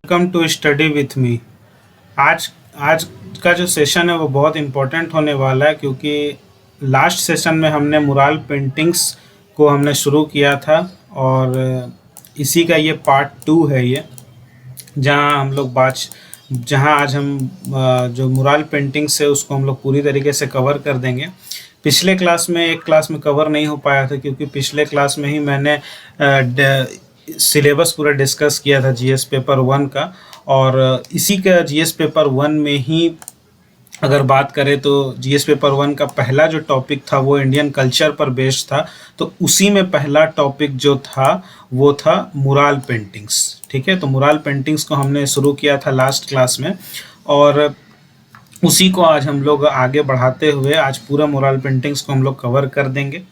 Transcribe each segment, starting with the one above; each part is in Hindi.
Welcome to study with me. आज आज का जो सेशन है वो बहुत इम्पोर्टेंट होने वाला है, क्योंकि लास्ट सेशन में हमने मुराल पेंटिंग्स को हमने शुरू किया था और इसी का ये पार्ट 2 है ये, जहाँ आज हम जो मुराल पेंटिंग्स है उसको हम लोग पूरी तरीके से कवर कर देंगे। पिछले क्लास में एक क्लास में कवर नहीं हो पाया था, क्योंकि पिछले क्लास में ही मैंने सिलेबस पूरा डिस्कस किया था जीएस पेपर 1 का, और इसी का जीएस पेपर 1 में ही अगर बात करें तो जीएस पेपर 1 का पहला जो टॉपिक था वो इंडियन कल्चर पर बेस्ड था। तो उसी में पहला टॉपिक जो था वो था मुराल पेंटिंग्स। ठीक है, तो मुराल पेंटिंग्स को हमने शुरू किया था लास्ट क्लास में, और उसी को आज हम लोग आगे बढ़ाते हुए आज पूरा मुराल पेंटिंग्स को हम लोग कवर कर देंगे।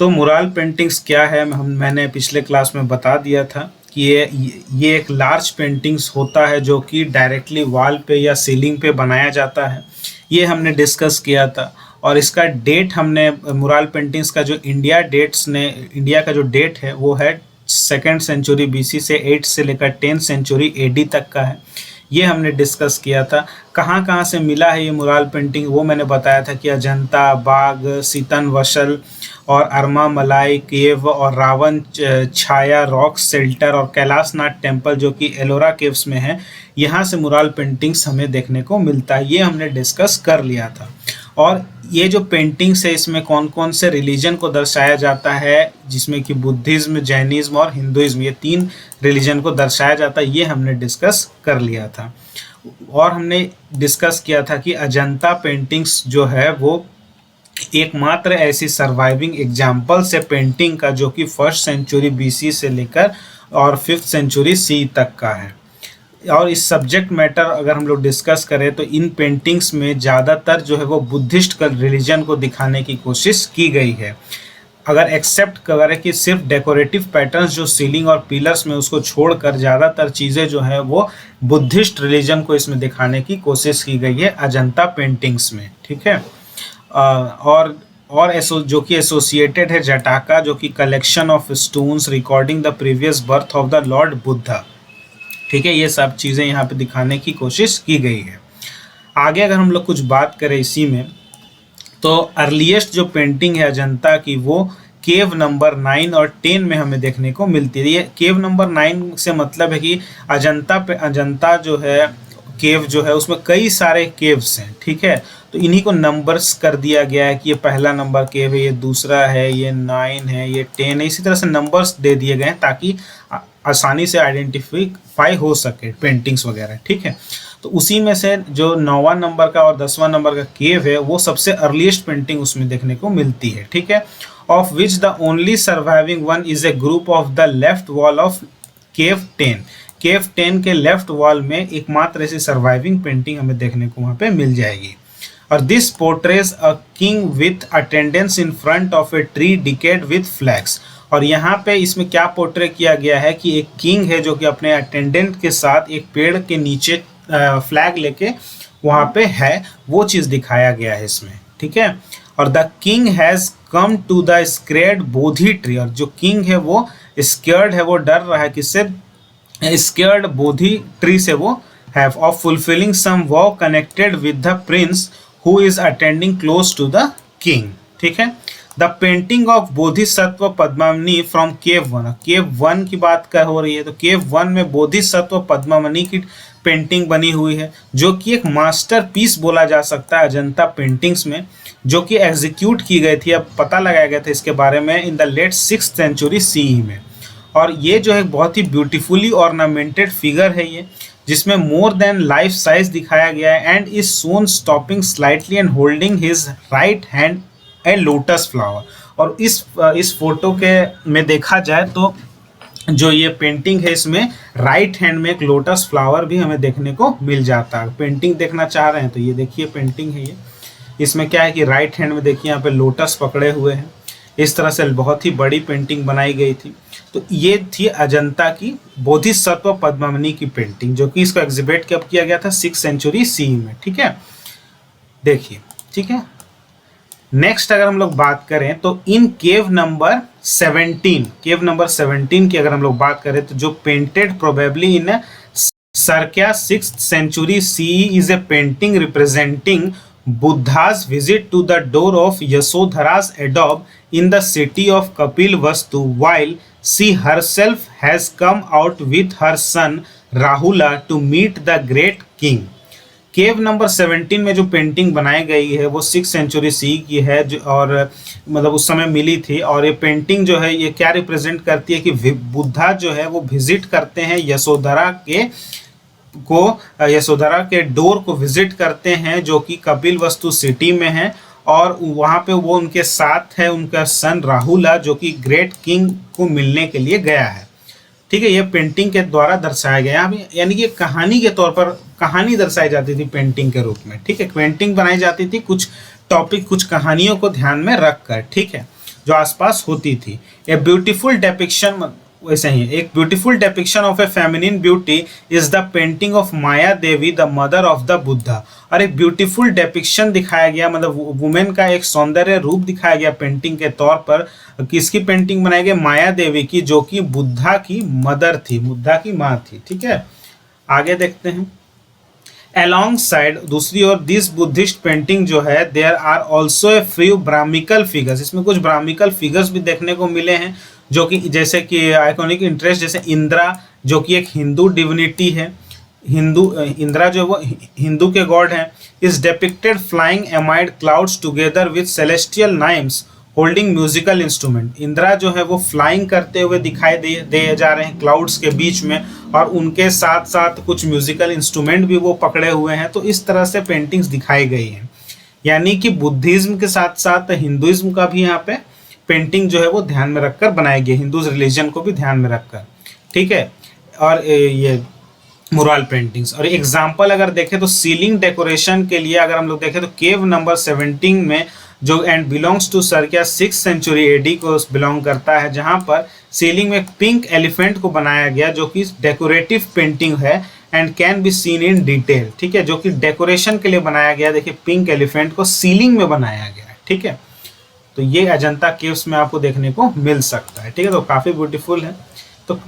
तो मुराल पेंटिंग्स क्या है, मैंने पिछले क्लास में बता दिया था कि ये एक लार्ज पेंटिंग्स होता है जो कि डायरेक्टली वॉल पे या सीलिंग पे बनाया जाता है। ये हमने डिस्कस किया था, और इसका डेट हमने मुराल पेंटिंग्स का जो इंडिया का जो डेट है वो है 2nd सेंचुरी बीसी से 8 से लेकर 10th सेंचुरी एडी तक का है। ये हमने डिस्कस किया था। कहाँ कहाँ से मिला है ये मुराल पेंटिंग वो मैंने बताया था कि अजंता, बाग, सीतन वशल और अरमा मलाई केव और रावण छाया रॉक शेल्टर और कैलाशनाथ टेम्पल जो कि एलोरा केव्स में है, यहाँ से मुराल पेंटिंग्स हमें देखने को मिलता है। ये हमने डिस्कस कर लिया था। और ये जो पेंटिंग्स है इसमें कौन कौन से रिलीजन को दर्शाया जाता है, जिसमें कि बुद्धिज्म, जैनिज्म और हिंदुइज्म, ये 3 रिलीजन को दर्शाया जाता है, ये हमने डिस्कस कर लिया था। और हमने डिस्कस किया था कि अजंता पेंटिंग्स जो है वो एकमात्र ऐसी सर्वाइविंग एग्जाम्पल्स है पेंटिंग का जो कि 1st सेंचुरी बीसी से लेकर और 5th सेंचुरी सी तक का है। और इस सब्जेक्ट मैटर अगर हम लोग डिस्कस करें तो इन पेंटिंग्स में ज़्यादातर जो है वो बुद्धिस्ट का रिलीजन को दिखाने की कोशिश की गई है। अगर एक्सेप्ट करें कि सिर्फ डेकोरेटिव पैटर्न्स जो सीलिंग और पिलर्स में, उसको छोड़कर ज़्यादातर चीज़ें जो है वो बुद्धिस्ट रिलीजन को इसमें दिखाने की कोशिश की गई है अजंता पेंटिंग्स में। ठीक है, जो कि एसोसिएटेड है जटाका, जो कि collection of stones recording the previous birth of the Lord Buddha. ठीक है, ये सब चीज़ें यहाँ पे दिखाने की कोशिश की गई है। आगे अगर हम लोग कुछ बात करें इसी में, तो अर्लीस्ट जो पेंटिंग है अजंता की वो केव नंबर 9 और 10 में हमें देखने को मिलती है। ये केव नंबर 9 से मतलब है कि अजंता जो है केव जो है उसमें कई सारे केव्स हैं। ठीक है, तो इन्हीं को नंबर्स कर दिया गया है कि ये पहला नंबर केव है, ये दूसरा है, ये 9 है, ये 10 है। इसी तरह से नंबर्स दे दिए गए हैं ताकि आसानी से आइडेंटिफाई हो सके पेंटिंग्स वगैरह। ठीक है, तो उसी में से जो 9वां नंबर का और 10वां नंबर का केव है वो सबसे अर्लीस्ट पेंटिंग उसमें देखने को मिलती है। ठीक है, of which the only surviving one is a group of the left wall of cave 10। Cave 10 के लेफ्ट वॉल में एकमात्र ऐसी सर्वाइविंग पेंटिंग हमें देखने को वहाँ पे मिल जाएगी। और this portrays a king with attendance in front of a tree decade with flags. और यहाँ पे इसमें क्या पोर्ट्रे किया गया है कि एक किंग है जो कि अपने अटेंडेंट के साथ एक पेड़ के नीचे फ्लैग लेके वहाँ पे है, वो चीज़ दिखाया गया है इसमें। ठीक है, और the king has come to the sacred Bodhi tree. और जो किंग है वो स्केर्ड है, वो डर रहा है, किससे? स्केर्ड बोधि ट्री से वो have of fulfilling some vow connected with the prince who is attending close to the king. ठीक है, the painting of Bodhisattva Padmapani from cave 1। Cave 1 की बात कर हो रही है, तो केव 1 में बोधिसत्व पद्मावनी की पेंटिंग बनी हुई है जो कि एक मास्टरपीस बोला जा सकता है अजंता पेंटिंग्स में, जो कि एग्जीक्यूट की गई थी। अब पता लगाया गया था इसके बारे में in the late 6th century CE में। और ये जो है बहुत ही ब्यूटीफुली ऑर्नामेंटेड फिगर है ये, जिसमें मोर देन लाइफ साइज दिखाया गया है and is shown stopping slightly and holding his right hand a lotus flower. और इस फोटो के में देखा जाए तो जो ये पेंटिंग है इसमें राइट हैंड में एक लोटस फ्लावर भी हमें देखने को मिल जाता है। पेंटिंग देखना चाह रहे हैं तो ये देखिए पेंटिंग है ये, इसमें क्या है कि राइट हैंड में देखिए यहाँ पे लोटस पकड़े हुए हैं। इस तरह से बहुत ही बड़ी पेंटिंग बनाई गई थी। तो ये थी अजंता की बोधिसत्व पद्मावनी की पेंटिंग, जो कि इसको एग्जिबिट कब किया गया था? 6th सेंचुरी सी में। ठीक है, देखिए। ठीक है, नेक्स्ट अगर हम लोग बात करें तो इन केव नंबर 17 की अगर हम लोग बात करें तो जो painted probably in Circa 6th century CE is a painting representing Buddha's visit to the door of Yasodhara's adobe in the city of Kapilvastu, while she herself has come out with her son Rahula to meet the great king. Cave number 17 में जो पेंटिंग बनाई गई है वो 6 सेंचुरी सी की है और मतलब उस समय मिली थी। और ये पेंटिंग जो है ये क्या रिप्रेजेंट करती है कि बुद्धा जो है वो विजिट करते हैं यशोधरा के डोर को विजिट करते हैं जो कि कपिलवस्तु सिटी में है, और वहाँ पे वो उनके साथ है उनका सन राहुला जो कि ग्रेट किंग को मिलने के लिए गया है। ठीक है, ये पेंटिंग के द्वारा दर्शाया गया है, यानी कि कहानी के तौर पर कहानी दर्शाई जाती थी पेंटिंग के रूप में। ठीक है, पेंटिंग बनाई जाती थी कुछ टॉपिक कुछ कहानियों को ध्यान में रखकर, ठीक है, जो आसपास होती थी। ए ब्यूटीफुल डेपिक्शन, वैसे ही एक beautiful depiction of A feminine beauty is the painting of Maya Devi the mother of the Buddha. और एक ब्यूटीफुल डेपिक्शन दिखाया गया, मतलब वुमेन का एक सौंदर्य रूप दिखाया गया पेंटिंग के तौर पर। किसकी पेंटिंग बनाई गई? माया देवी की, जो कि बुद्धा की मदर थी, बुद्धा की माँ थी। ठीक है, आगे देखते हैं। अलॉन्ग साइड, दूसरी ओर, दिस बुद्धिस्ट पेंटिंग जो है there are also a few Brahmanical figures, इसमें कुछ ब्राह्मिकल फिगर्स भी देखने को मिले हैं जो कि जैसे कि आइकॉनिक इंटरेस्ट, जैसे इंद्रा जो कि एक हिंदू डिविनिटी है, इंद्रा जो वो हिंदू के गॉड हैं, is depicted flying amid clouds together with celestial nymphs holding musical instrument. Indra जो है वो फ्लाइंग करते हुए दिखाई दे जा रहे हैं क्लाउड्स के बीच में, और उनके साथ साथ कुछ म्यूजिकल इंस्ट्रूमेंट भी वो पकड़े हुए हैं। तो इस तरह से पेंटिंग्स दिखाई गई हैं, यानी कि बुद्धिज्म के साथ साथ हिंदुइज्म का भी यहाँ पे पेंटिंग जो है वो ध्यान में रखकर बनाई गई, हिंदू रिलीजन को भी ध्यान में रखकर। ठीक है, और ये मुराल पेंटिंग्स। और एग्जाम्पल अगर देखें तो सीलिंग डेकोरेशन के लिए अगर हम लोग देखें तो केव नंबर 17 में जो and belongs to circa 6th century AD को बिलोंग करता है, जहां पर सीलिंग में पिंक एलिफेंट को बनाया गया जो कि डेकोरेटिव पेंटिंग है and can be seen in detail. ठीक है, जो कि डेकोरेशन के लिए बनाया गया। देखिए पिंक एलिफेंट को सीलिंग में बनाया गया है। ठीक है, तो ये अजंता केव्स में आपको देखने को मिल सकता है। ठीक है, तो काफ़ी ब्यूटीफुल है। तो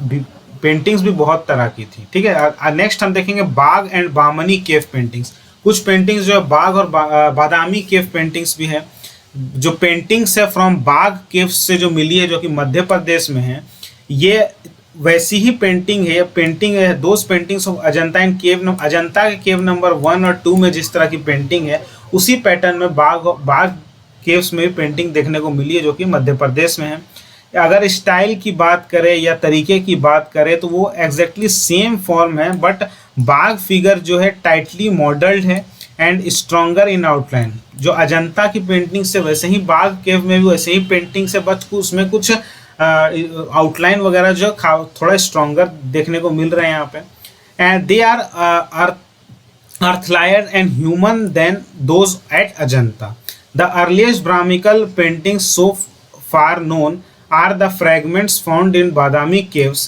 पेंटिंग्स भी बहुत तरह की थी। ठीक है, नेक्स्ट हम देखेंगे बाग एंड बामनी केव पेंटिंग्स। कुछ पेंटिंग्स जो है बाग और बादामी केव पेंटिंग्स भी है। जो पेंटिंग्स है फ्रॉम बाग केव्स से जो मिली है, जो कि मध्य प्रदेश में है, ये वैसी ही पेंटिंग है। पेंटिंग है those paintings of Ajanta and cave, Ajanta के केव नंबर 1 और 2 में जिस तरह की पेंटिंग है उसी पैटर्न में बाग केव्स में पेंटिंग देखने को मिली है, जो कि मध्य प्रदेश में है। अगर स्टाइल की बात करें या तरीके की बात करें तो वो एग्जैक्टली सेम फॉर्म है, बट बाग फिगर जो है टाइटली मॉडल्ड है एंड स्ट्रॉन्गर इन आउटलाइन। जो अजंता की पेंटिंग से वैसे ही बाग केव में भी वैसे ही पेंटिंग से, बट उसमें कुछ आउटलाइन वगैरह जो थोड़ा स्ट्रॉन्गर देखने को मिल रहे हैं यहाँ पे। And they are earth-like and human than those at Ajanta. The earliest Brahmical paintings so far known are the fragments found in Badami caves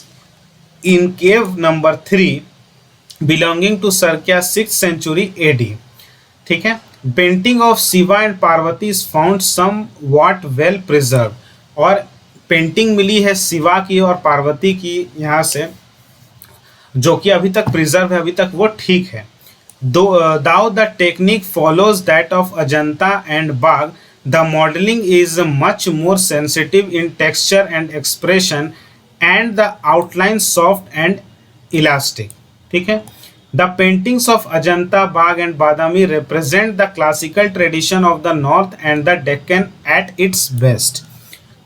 in cave number 3 belonging to circa 6th century AD. ठीक है, painting of Shiva and Parvati is found somewhat well preserved. और पेंटिंग मिली है शिवा की और पार्वती की यहाँ से, जो कि अभी तक प्रिजर्व है, अभी तक वो ठीक है। Though the technique follows that of Ajanta and Bag, the modeling is much more sensitive in texture and expression, and the outline soft and elastic. ठीक है, the paintings of Ajanta, Bag and Badami represent the classical tradition of the North and the Deccan at its best.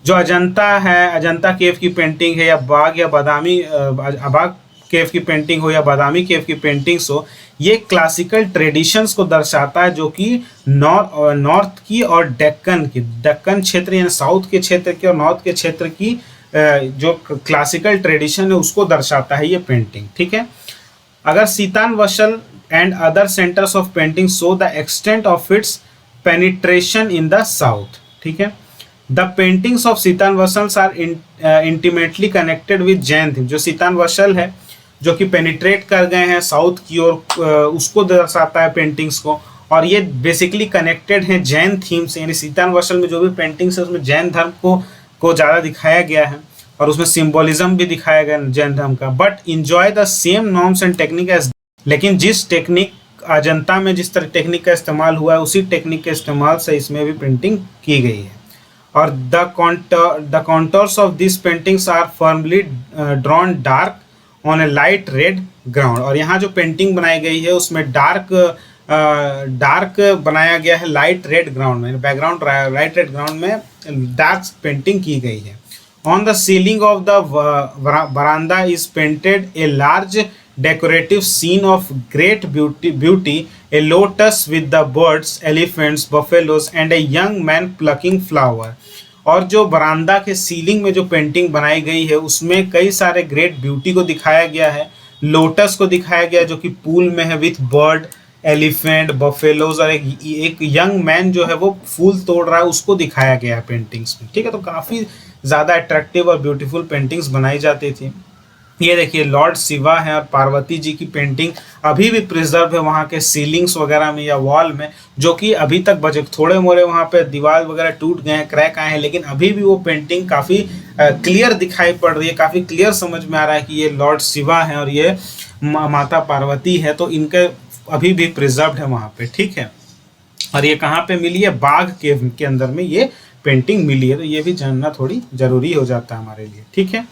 जो अजंता है, अजंता केव की पेंटिंग है, या बाग या बादामी बाग केव की पेंटिंग हो या बादामी केव की पेंटिंग्स हो, ये क्लासिकल ट्रेडिशंस को दर्शाता है, जो कि नॉर्थ की और दक्कन क्षेत्र यानी साउथ के क्षेत्र की और नॉर्थ के क्षेत्र की जो क्लासिकल ट्रेडिशन है उसको दर्शाता है ये पेंटिंग। ठीक है, अगर Sittanavasal and other centres of painting show the extent of its penetration in the south. ठीक है, the paintings of Sittanavasal are intimately connected with Jain theme. जो सीतान वशल है जो कि पेनिट्रेट कर गए हैं साउथ की ओर, उसको दर्शाता है पेंटिंग्स को, और ये बेसिकली कनेक्टेड हैं जैन थीम से। यानी सीतान वशल में जो भी पेंटिंग्स है उसमें जैन धर्म को ज़्यादा दिखाया गया है, और उसमें सिंबोलिज्म भी दिखाया गया जैन धर्म का। But enjoy the same norms and technique as, लेकिन जिस टेक्निक अजंता में जिस तरह टेक्निक का इस्तेमाल हुआ है उसी टेक्निक के इस्तेमाल से इसमें भी प्रिंटिंग की गई है। और the contours of this paintings are firmly drawn dark on a light red ground. और यहाँ जो पेंटिंग बनाई गई है उसमें डार्क बनाया गया है लाइट रेड ग्राउंड में, बैकग्राउंड लाइट रेड ग्राउंड में डार्क पेंटिंग की गई है। On the ceiling of the बरामदा is painted a large decorative scene of great beauty, a lotus with the birds, elephants, buffaloes and a young man plucking flower। और जो बरामदा के सीलिंग में जो पेंटिंग बनाई गई है उसमें कई सारे ग्रेट ब्यूटी को दिखाया गया है, लोटस को दिखाया गया जो कि पूल में है विथ बर्ड, एलिफेंट, बफेलोज और एक यंग मैन जो है वो फूल तोड़ रहा है उसको दिखाया गया है पेंटिंग्स में। ठीक है, तो काफ़ी ज़्यादा अट्रैक्टिव और ब्यूटीफुल पेंटिंग्स बनाई जाती थी। ये देखिए लॉर्ड शिवा है और पार्वती जी की पेंटिंग अभी भी प्रिजर्व है वहाँ के सीलिंग्स वगैरह में या वॉल में, जो कि अभी तक बचे। थोड़े मोड़े वहाँ पे दीवार वगैरह टूट गए हैं, क्रैक आए हैं, लेकिन अभी भी वो पेंटिंग काफ़ी क्लियर दिखाई पड़ रही है, काफ़ी क्लियर समझ में आ रहा है कि ये लॉर्ड शिवा हैं और ये माता पार्वती है, तो इनके अभी भी प्रिजर्व है वहाँ पे। ठीक है, और ये कहाँ पे मिली है? बाघ केव के अंदर में ये पेंटिंग मिली है, तो ये भी जानना थोड़ी ज़रूरी हो जाता है हमारे लिए। ठीक है,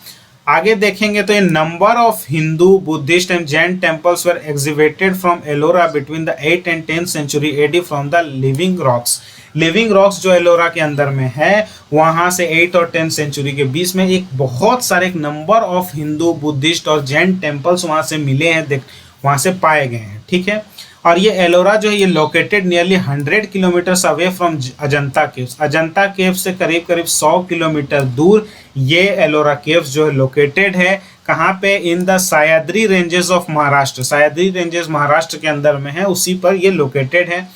आगे देखेंगे तो ये number of Hindu, Buddhist and Jain temples were exhibited from Ellora between the 8th and 10th century AD from the living rocks. Living rocks जो एलोरा के अंदर में है वहाँ से 8th और 10th सेंचुरी के बीच में एक बहुत सारे एक नंबर ऑफ हिंदू, बुद्धिस्ट और जैन टेम्पल्स वहाँ से मिले हैं, वहाँ से पाए गए हैं। ठीक है, और ये एलोरा जो है ये located nearly 100 kilometres away from Ajanta caves. Ajanta cave से करीब करीब 100 किलोमीटर दूर ये एलोरा केव्स जो है लोकेटेड है। कहाँ पे? In the Sahyadri ranges of Maharashtra. Sahyadri ranges Maharashtra के अंदर में है, उसी पर ये लोकेटेड है।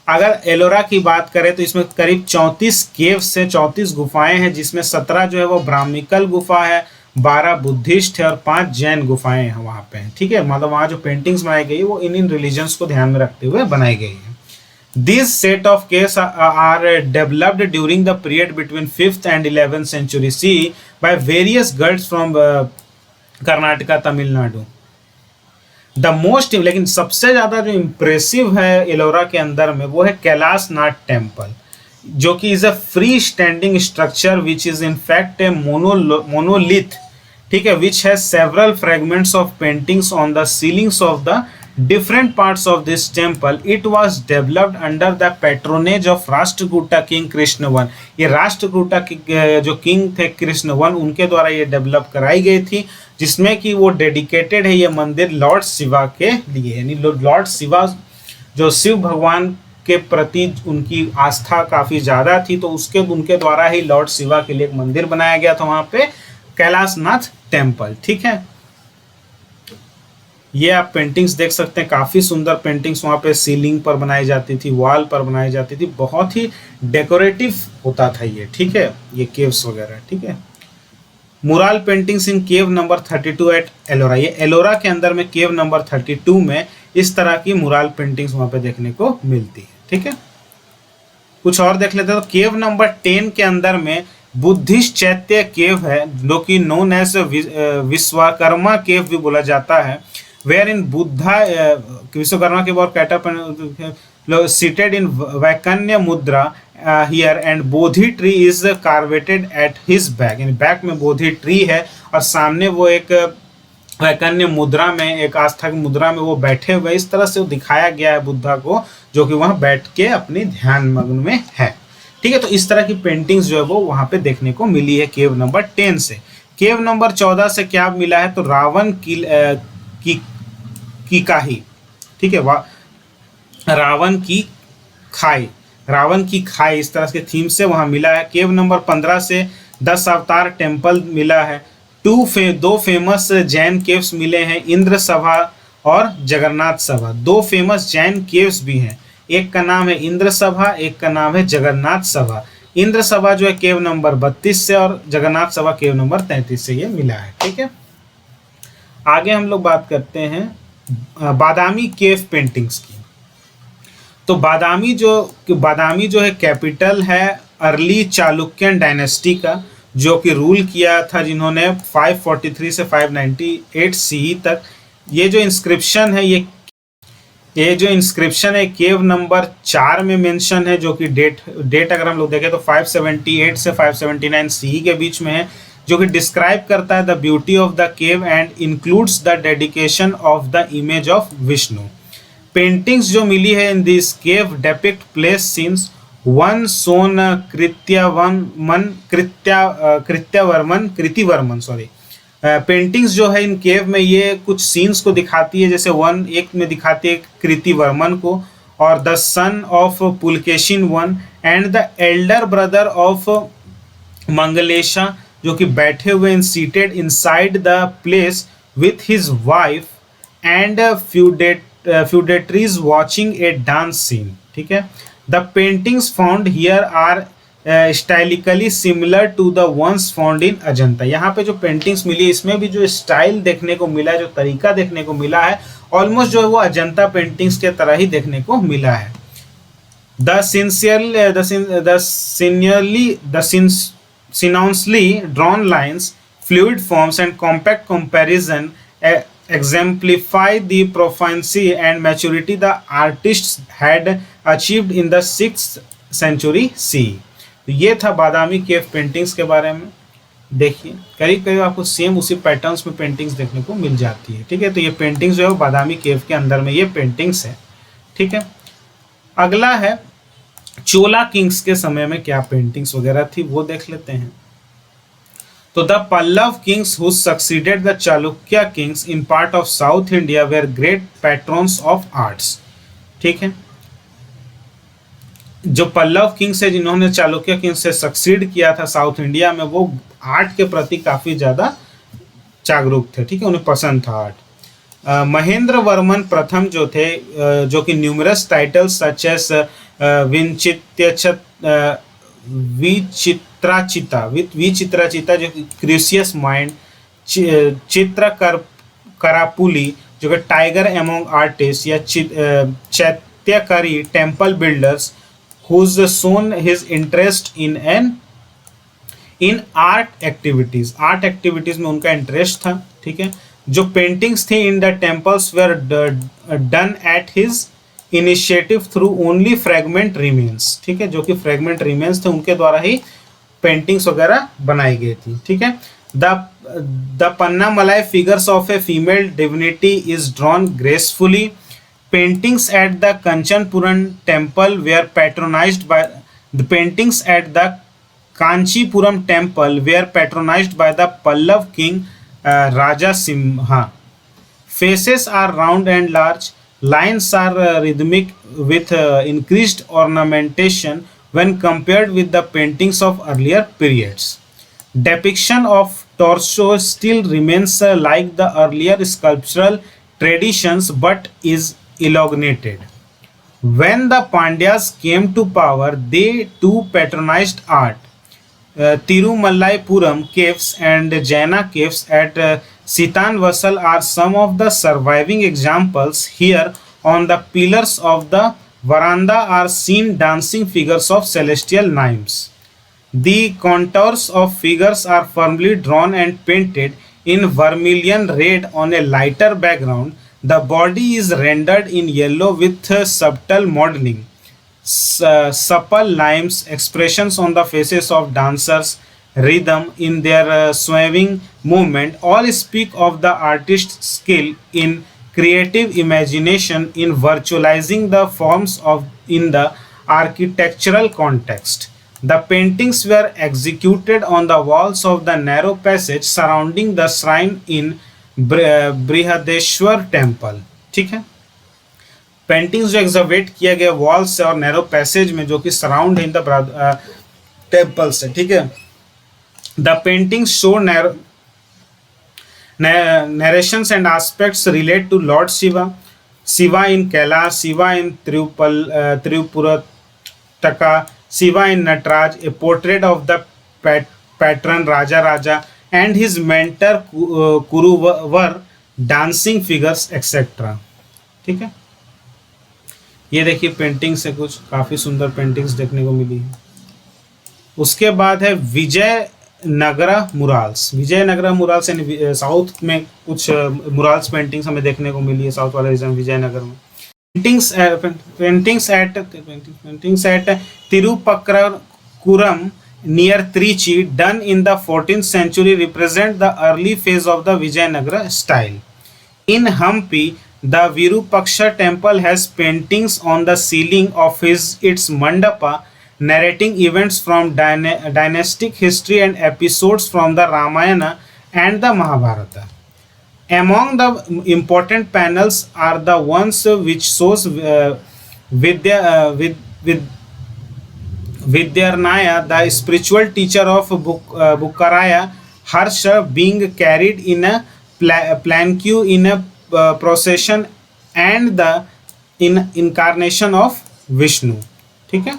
अगर एलोरा की बात करें तो इसमें करीब 34 केव्स से 34 गुफाएं हैं, जिसमें 17 जो है वो ब्राह्मणिकल गुफा है, 12 बुद्धिस्ट है और 5 जैन गुफाएं हैं वहाँ पे। ठीक है, मतलब वहाँ जो पेंटिंग्स बनाई गई है वो इन रिलीजन्स को ध्यान में रखते हुए बनाई गई है। This set of caves are developed during the period between 5th and 11th century CE by various guides from Karnataka, Tamil Nadu. The most, लेकिन सबसे ज़्यादा जो इम्प्रेसिव है एलोरा के अंदर में वो है कैलाश नाथ टेम्पल, जो कि is a free standing structure which is in fact A monolith. ठीक है, which has several fragments of paintings on the ceilings of the different parts of this temple. It was developed under the patronage of Rashtrakuta king Krishna one. ये राष्ट्रकूटा जो किंग थे कृष्णवन उनके द्वारा ये डेवलप कराई गई थी, जिसमें कि वो डेडिकेटेड है ये मंदिर लॉर्ड शिवा के लिए। यानी लॉर्ड शिवा जो शिव भगवान के प्रति उनकी आस्था काफ़ी ज़्यादा थी, तो उनके द्वारा ही लॉर्ड शिवा के लिए एक मंदिर बनाया गया था वहाँ पे, कैलाशनाथ टेम्पल। ठीक है, ये आप पेंटिंग्स देख सकते हैं, काफ़ी सुंदर पेंटिंग्स वहाँ पे सीलिंग पर बनाई जाती थी, वॉल पर बनाई जाती थी, बहुत ही डेकोरेटिव होता था ये। ठीक है, ये केव्स वगैरह। ठीक है, mural paintings in cave number 32 at Ellora. ये एलोरा के अंदर में केव नंबर 32 में इस तरह की मुराल पेंटिंग्स वहाँ पे देखने को मिलती है। ठीक है, कुछ और देख लेते हैं। तो केव नंबर 10 के अंदर में बुद्धिस्ट चैत्य केव है, जो कि नोन एज विश्वकर्मा केव भी बोला जाता है, वेयर इन बुद्धा विश्वकर्मा के बाद cater seated in vyakhyana mudra here and Bodhi tree is carved at his back. यानी बैक में बोधि ट्री है और सामने वो एक वैकन्य मुद्रा में, एक आस्था की मुद्रा में वो बैठे हुए, इस तरह से वो दिखाया गया है बुद्धा को, जो कि वहाँ बैठ के अपनी ध्यान मग्न में है। ठीक है, तो इस तरह की पेंटिंग्स जो है वो वहाँ पे देखने को मिली है केव नंबर 10 से। केव नंबर 14 से क्या मिला है? तो रावण की काही। ठीक है, रावण की खाई, रावण की खाई, इस तरह के थीम से वहाँ मिला है। केव नंबर 15 से 10 अवतार टेम्पल मिला है। दो फेमस जैन केव्स मिले हैं, इंद्र सभा और जगन्नाथ सभा। 2 फेमस जैन केव्स भी हैं, एक का नाम है इंद्र सभा, एक का नाम है जगन्नाथ सभा। इंद्र सभा जो है केव नंबर 32 से और जगन्नाथ सभा केव नंबर 33 से ये मिला है। ठीक है, आगे हम लोग बात करते हैं बादामी केव पेंटिंग्स की। तो बादामी जो है कैपिटल है अर्ली चालुक्यन डायनेस्टी का, जो कि रूल किया था, जिन्होंने 543 से 598 सीई तक। ये जो इंस्क्रिप्शन है, ये जो इंस्क्रिप्शन है केव नंबर 4 में मेंशन है, जो कि डेट अगर हम लोग देखें तो 578 से 579 सीई के बीच में है, जो कि डिस्क्राइब करता है the beauty of the cave and includes the dedication of the image of Vishnu. Paintings जो मिली है in this cave depict palace scenes one son Kirtivarman sorry. Paintings जो है इन केव में ये कुछ सीन्स को दिखाती है, जैसे एक में दिखाती है कृतिवर्मन को, और the son of Pulakeshin one and the elder brother of Mangalesha, जो कि बैठे हुए in seated inside the palace with his wife and feudatories watching a dance scene। ठीक है। The paintings found here are stylistically similar to the ones found in Ajanta. यहाँ पे जो पेंटिंग्स मिली इसमें भी जो स्टाइल देखने को मिला है, जो तरीका देखने को मिला है, ऑलमोस्ट जो है वो अजंता पेंटिंग्स के तरह ही देखने को मिला है। The synonymously drawn lines, fluid forms and compact comparison exemplify the proficiency and maturity the artists had achieved in the 6th century CE। तो ये था बादामी केव पेंटिंग्स के बारे में। देखिए करीब करीब आपको सेम उसी पैटर्न्स में पेंटिंग्स देखने को मिल जाती है। ठीक है, तो ये पेंटिंग्स जो है बादामी केव के अंदर में ये पेंटिंग्स है। ठीक है, अगला है चोला किंग्स के समय में क्या पेंटिंग्स वगैरह थी वो देख लेते हैं। तो the Pallava kings who succeeded the Chalukya kings in part of south India were great patrons of arts. ठीक है, जो पल्लव किंग्स है जिन्होंने चालुक्य किंग्स से सक्सीड किया था साउथ इंडिया में, वो आर्ट के प्रति काफी ज्यादा जागरूक थे। ठीक है, उन्हें पसंद था आर्ट। महेंद्र वर्मन प्रथम जो थे, जो कि न्यूमरस टाइटल्स सच एस विचित्राचिता जो क्रूसियस माइंड, करापुली जो कि टाइगर एमोंग आर्टिस्ट, या चैत्यकरी temple builders who's shown his interest in art activities में उनका इंटरेस्ट था। ठीक है, जो पेंटिंग्स थी in the temples were done at his initiative through only fragment remains. ठीक है, जो कि फ्रेगमेंट रिमेन्स थे उनके द्वारा ही पेंटिंग्स वगैरह बनाई गई थी। ठीक है, द पन्ना मलाई figures of a female divinity is drawn gracefully. Paintings at the Kanchanpuram temple were patronized by the Kanchipuram temple were patronized by the Pallav king Raja Simha. Faces are round and large. Lines are rhythmic with increased ornamentation when compared with the paintings of earlier periods. Depiction of torso still remains like the earlier sculptural traditions but is elongated. When the Pandyas came to power, they too patronized art. Tirumalaipuram caves and Jaina caves at Sitanvasal are some of the surviving examples. Here on the pillars of the veranda are seen dancing figures of celestial nymphs. The contours of figures are firmly drawn and painted in vermilion red on a lighter background. The body is rendered in yellow with subtle modeling. Supple lines, expressions on the faces of dancers, rhythm in their swaying movement, all speak of the artist's skill in creative imagination in virtualizing the forms in the architectural context. The paintings were executed on the walls of the narrow passage surrounding the shrine in Brihadeshwara temple. ठीक है, पेंटिंग्स जो एग्जिबिट किया गया वॉल्स से और नैरो पैसेज में जो कि सराउंड है इन द टेम्पल से। ठीक है, the paintings show narrations and aspects relate to Lord Shiva, Shiva in Kailash, Shiva in Tripurataka, Shiva in Nataraj, a portrait of the patron Raja and his mentor Kuruvar, dancing figures etc। ठीक है, ये देखिए पेंटिंग से कुछ काफी सुंदर पेंटिंग्स देखने को मिली है। उसके बाद है विजय नगरा मुराल्स, विजयनगरा मुराल्स यानी साउथ में कुछ मुराल्स पेंटिंग्स हमें देखने को मिली है साउथ वाले रीजन विजयनगर में। Paintings at Thirupparankundram near Trichy done in the 14th century represent the early phase of the Vijayanagara style. In Hampi, the Virupaksha temple has paintings on the ceiling of its mandapa narrating events from dynastic history and episodes from the Ramayana and the Mahabharata. Among the important panels are the ones which shows with Vidyarnaya, the spiritual teacher of Bukkaraya, Harsha, being carried in a palanquin in a procession and the incarnation of Vishnu. ठीक है?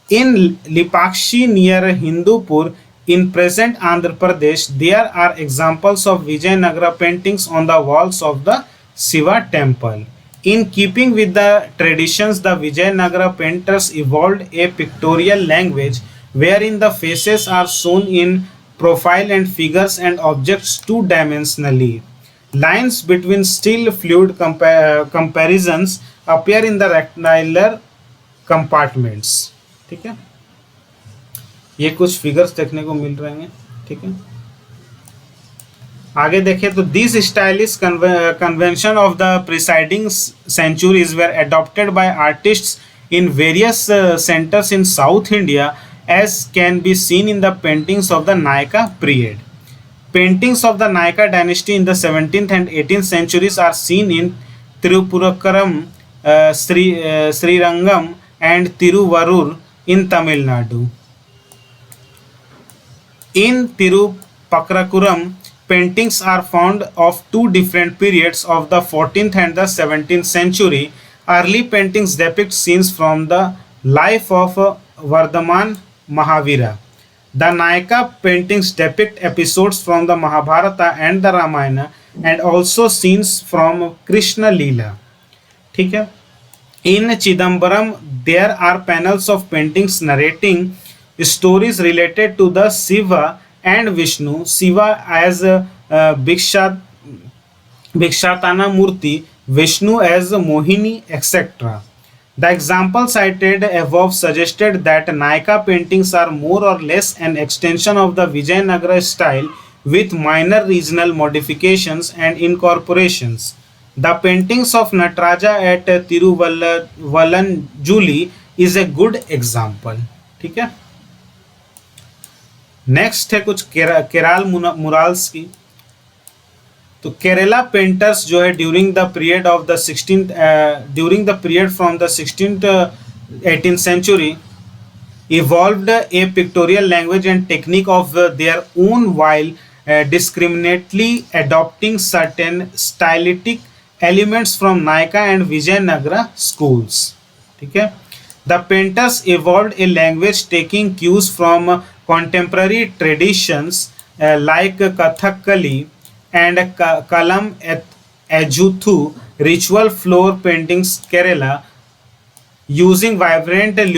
In Lipakshi near Hindupur in present Andhra Pradesh, there are examples of Vijayanagara paintings on the walls of the Shiva temple. In keeping with the traditions, the Vijayanagara painters evolved a pictorial language wherein the faces are shown in profile and figures and objects two-dimensionally. Lines between still fluid comparisons appear in the rectangular compartments. ठीक है, ये कुछ फिगर्स देखने को मिल रहे हैं. ठीक है, आगे देखें तो this stylish convention of the preceding centuries were adopted by artists in various centres in south India as can be seen in the paintings of the Nayaka period. Paintings of the Nayaka dynasty in the 17th and 18th centuries are seen in Tirupurakuram, Srirangam and Tiruvarur in Tamil Nadu. In Tirupakarakuram, paintings are found of two different periods of the 14th and the 17th century. Early paintings depict scenes from the life of Vardhaman Mahavira. The Nayaka paintings depict episodes from the Mahabharata and the Ramayana and also scenes from Krishna Leela. ठीक है. In Chidambaram, there are panels of paintings narrating stories related to the Shiva and Vishnu. Shiva as Bhikshatana Murti, Vishnu as Mohini, etc. The example cited above suggested that Nayaka paintings are more or less an extension of the Vijayanagara style with minor regional modifications and incorporations. The paintings of Nataraja at Tiruvallanjuli is a good example. ठीक है. नेक्स्ट है कुछ केरल मुराल्स की. तो केरला पेंटर्स जो है during the period of the 16th during the period from the 16th 18th century evolved a pictorial language and technique of their own while discriminately adopting certain stylistic elements from Nayaka and Vijayanagara schools. ठीक है. The painters evolved a language taking cues from contemporary traditions like Kathakali and Kalam Ejuthu ritual floor paintings Kerala using vibrant and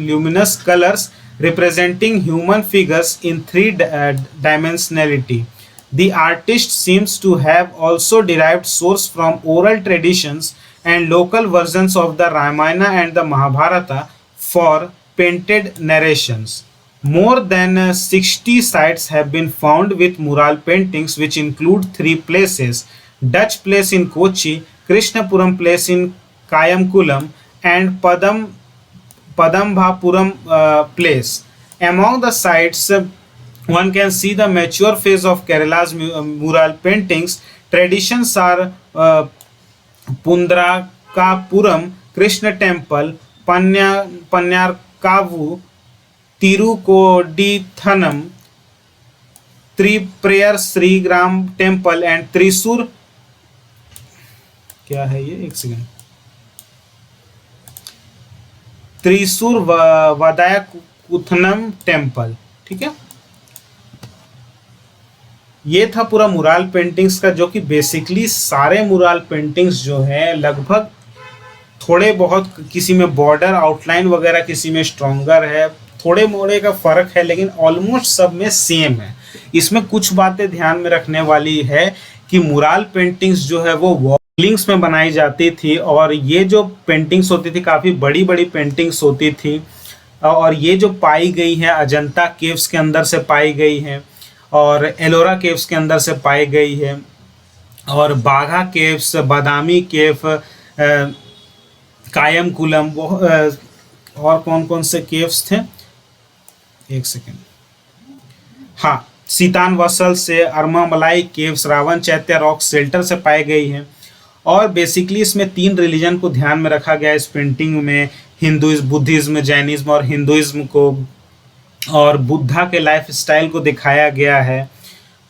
luminous colors representing human figures in three-dimensionality. The artist seems to have also derived source from oral traditions and local versions of the Ramayana and the Mahabharata for painted narrations. More than 60 sites have been found with mural paintings which include three places: Dutch Place in Kochi, Krishnapuram Place in Kayamkulam and Padambhapuram Place. Among the sites, one can see the mature phase of Kerala's mural paintings. Traditions are Pundrakapuram Krishna Temple, Panyarkavu, Tirukodithanam, Triprayar Srigram Temple and Trisur. क्या है ये? एक सेकेंड. त्रिशूर वदायकुथनम टेम्पल. ठीक है. ये था पूरा मुराल पेंटिंग्स का, जो कि बेसिकली सारे मुराल पेंटिंग्स जो है लगभग थोड़े बहुत, किसी में बॉर्डर आउटलाइन वगैरह किसी में स्ट्रॉन्गर है, थोड़े मोड़े का फर्क है, लेकिन ऑलमोस्ट सब में सेम है। इसमें कुछ बातें ध्यान में रखने वाली है कि मुराल पेंटिंग्स जो है वो वॉलिंग्स में बनाई जाती थी, और ये जो पेंटिंग्स होती थी काफ़ी बड़ी बड़ी पेंटिंग्स होती थी, और ये जो पाई गई हैं अजंता केव्स के अंदर से पाई गई हैं, और एलोरा केव्स के अंदर से पाई गई है, और बाघा केव्स, बादामी केव, कायम कुलम, और कौन कौन से केव्स थे, एक सेकेंड, हाँ, सीतान वसल से, अर्मामलाई केव्स, रावण चैत्य रॉक शेल्टर से पाई गई हैं। और बेसिकली इसमें 3 रिलीजन को ध्यान में रखा गया इस पेंटिंग में, हिंदुइज्म, बुद्धिज्म, जैनिज्म और हिंदुइज्म को, और बुद्धा के लाइफ स्टाइल को दिखाया गया है।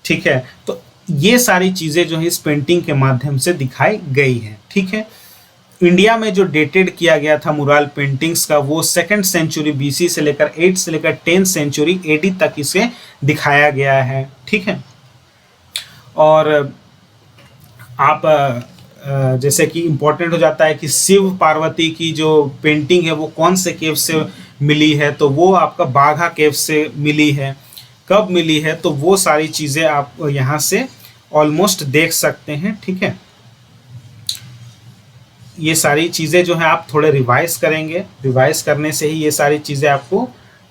ठीक है, तो ये सारी चीज़ें जो है इस पेंटिंग के माध्यम से दिखाई गई हैं। ठीक है, इंडिया में जो डेटेड किया गया था मुराल पेंटिंग्स का वो 2nd सेंचुरी BC से लेकर 8 से लेकर 10th सेंचुरी AD तक इसे दिखाया गया है। ठीक है, और आप जैसे कि इम्पोर्टेंट हो जाता है कि शिव पार्वती की जो पेंटिंग है वो कौन से केव से मिली है, तो वो आपका बाघा केव से मिली है। कब मिली है, तो वो सारी चीज़ें आप यहाँ से ऑलमोस्ट देख सकते हैं। ठीक है, ये सारी चीज़ें जो हैं आप थोड़े रिवाइज करेंगे, रिवाइज करने से ही ये सारी चीज़ें आपको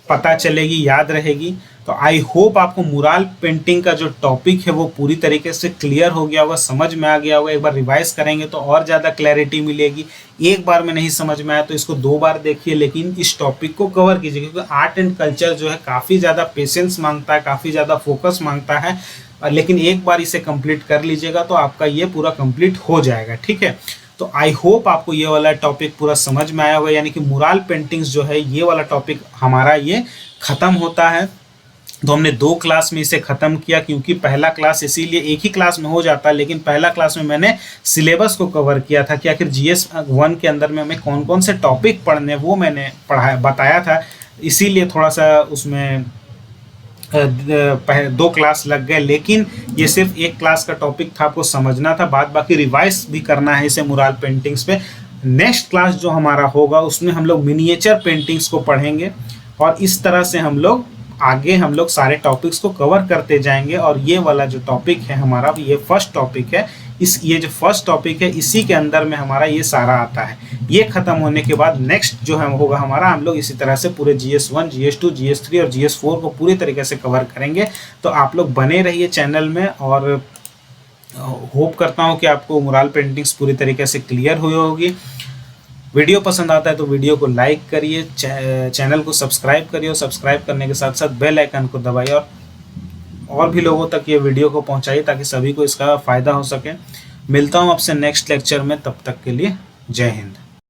पता चलेगी, याद रहेगी। तो आई होप आपको मुराल पेंटिंग का जो टॉपिक है वो पूरी तरीके से क्लियर हो गया होगा, समझ में आ गया होगा। एक बार रिवाइज करेंगे तो और ज़्यादा क्लैरिटी मिलेगी। एक बार में नहीं समझ में आया तो इसको 2 बार देखिए, लेकिन इस टॉपिक को कवर कीजिए, क्योंकि आर्ट एंड कल्चर जो है काफ़ी ज़्यादा पेशेंस मांगता है, काफ़ी ज़्यादा फोकस मांगता है, लेकिन एक बार इसे कंप्लीट कर लीजिएगा तो आपका ये पूरा कंप्लीट हो जाएगा। ठीक है, तो आई होप आपको ये वाला टॉपिक पूरा समझ में आया होगा, यानी कि मुराल पेंटिंग्स जो है ये वाला टॉपिक हमारा ये ख़त्म होता है। तो हमने 2 क्लास में इसे ख़त्म किया, क्योंकि पहला क्लास इसीलिए एक ही क्लास में हो जाता है, लेकिन पहला क्लास में मैंने सिलेबस को कवर किया था कि आखिर GS 1 के अंदर में हमें कौन कौन से टॉपिक पढ़ने वो मैंने बताया था, इसीलिए थोड़ा सा उसमें 2 क्लास लग गए। लेकिन ये सिर्फ 1 क्लास का टॉपिक था, आपको समझना था, बाद बाकी रिवाइज भी करना है इसे मुराल पेंटिंग्स पे। नेक्स्ट क्लास जो हमारा होगा उसमें हम लोग मिनिएचर पेंटिंग्स को पढ़ेंगे, और इस तरह से हम लोग सारे टॉपिक्स को कवर करते जाएंगे। और ये वाला जो टॉपिक है हमारा, ये फर्स्ट टॉपिक है, ये जो फर्स्ट टॉपिक है इसी के अंदर में हमारा ये सारा आता है। ये खत्म होने के बाद नेक्स्ट जो है होगा हमारा, हम लोग इसी तरह से पूरे GS 1, GS 2, GS 3 और GS 4 को पूरी तरीके से कवर करेंगे। तो आप लोग बने रहिए चैनल में, और होप करता हूँ कि आपको मुराल पेंटिंग्स पूरी तरीके से क्लियर हुई होगी। वीडियो पसंद आता है तो वीडियो को लाइक करिए, चैनल को सब्सक्राइब करिए, और सब्सक्राइब करने के साथ साथ बेल आइकन को दबाइए, और भी लोगों तक ये वीडियो को पहुंचाइए ताकि सभी को इसका फ़ायदा हो सके। मिलता हूं आपसे नेक्स्ट लेक्चर में, तब तक के लिए जय हिंद।